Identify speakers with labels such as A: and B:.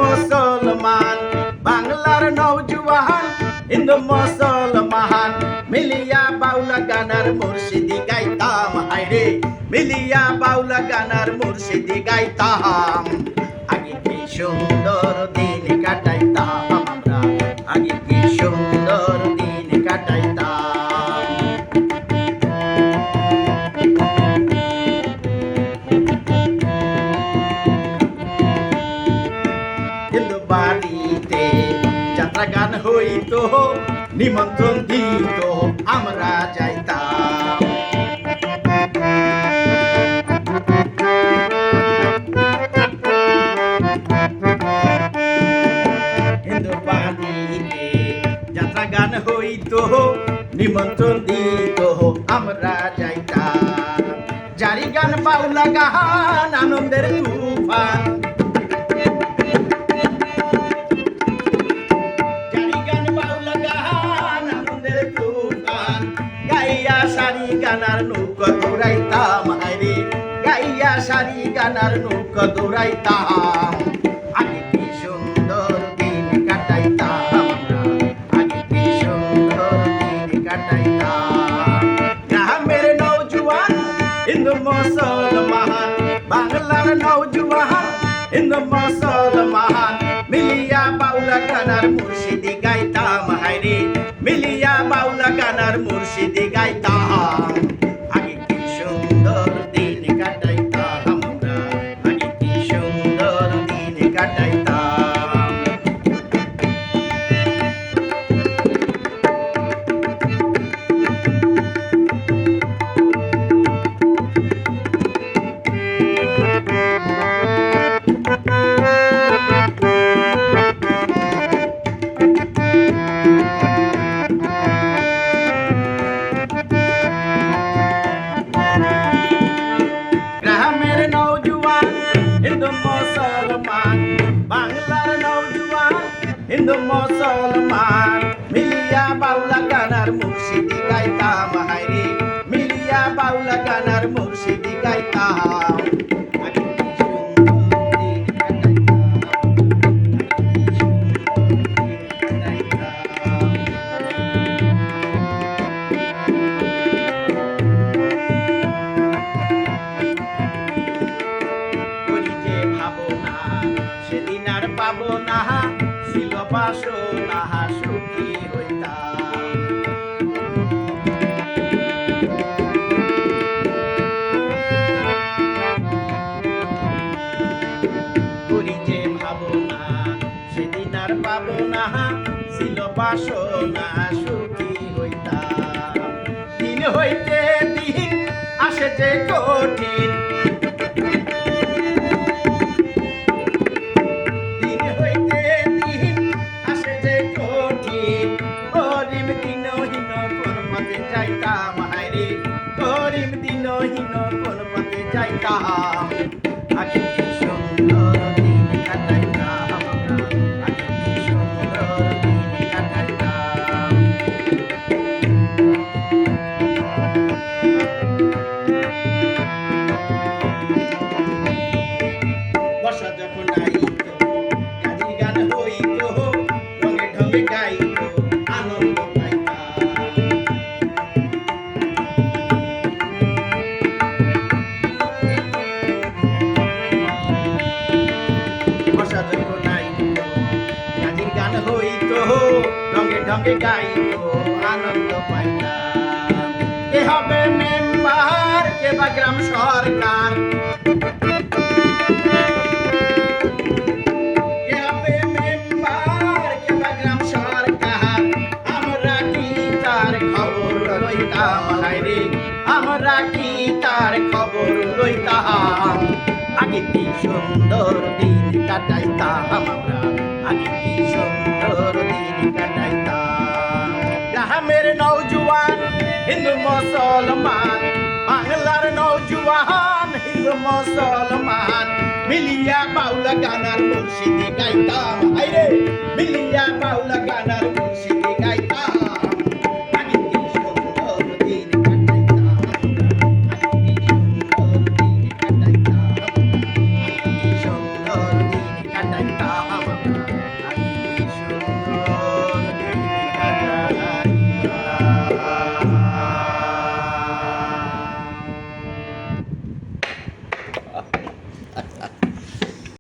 A: মুসলমান বাংলার নওজোয়ান হিন্দু মুসলমান মিলিয়া বাউলা গানার মুর্শিদি গাইতাম হায়রে মিলিয়া বাউলা গানার মুর্শিদি গাইতাম আগে কি সুন্দর দিন কাটাইতাম আমরা আগে কি সুন্দর দিন কাটাইতাম হিন্দু বাড়িতে যাত্রা গান হইতো নিমন্ত্রণ দিত আমরা যাইতাম হিন্দু বাড়িতে যাত্রা গান হইতো নিমন্ত্রণ দিত আমরা যাইতাম জারি গান বাউলা গান আনন্দের তুফান সারি গানার নৌকা দৌড়াইতাম হায়রে গাইয়া সারি গানার নৌকা দৌড়াইতাম আগে কি সুন্দর দিন কাটাইতাম আমরা আগে কি সুন্দর দিন কাটাইতাম গ্রামের নওজোয়ান হিন্দু মুসলমান বাংলার নওজোয়ান হিন্দু মুসলমান মিলিয়া বাউলা গানার মুর্শিদি গাইতাম হায়রে মিলিয়া বাউলা গানার মুর্শিদি গাইতাম আগে কি সুন্দর দিন কাটাইতাম আমরা আগে কি সুন্দর দিন কাটাইতাম হিন্দু মুসলমান বাংলার নওজোয়ান হিন্দু মুসলমান মিলিয়া বাউলা গানার মুর্শিদি গাইতাম হায়রে মিলিয়া বাউলা গানার মুর্শিদি গাইতাম সেদিন আর পাবো না ছিল বাসনা সুখী হইতাম করি যে ভাবনা সেদিন আর পাবো না ছিল বাসনা সুখী হইতাম দিন হইতে দিন আসে যে কঠিন যাইতাম হায়রে গরিব দিনহীন কোন পথে যাইতাম আগে কি সুন্দর দিন কাটাইতাম আমরা আগে কি সুন্দর দিন কাটাইতাম বর্ষা যখন আইতো গাজি গান হইতো রঙে ঢঙে গাইতো আনন্দ রঙে ঢঙে গাইতো আনন্দ পাইতাম কে হবে মেম্বার কে বা গ্রাম সরকার কে হবে মেম্বার কে বা গ্রাম সরকার আমরা কি তার খবর লইতাম হায়রে আমরা কি তার খবর লইতাম আগে কি সুন্দর দিন কাটাইতাম আমরা আগে কি সুন্দর দিন কাটাইতাম গ্রামের নওজোয়ান হিন্দু মুসলমান বাংলার নওজোয়ান হিন্দু মুসলমান মিলিয়া বাউলা গানার মুর্শিদি গাইতাম হায়রে মিলিয়া বাউলা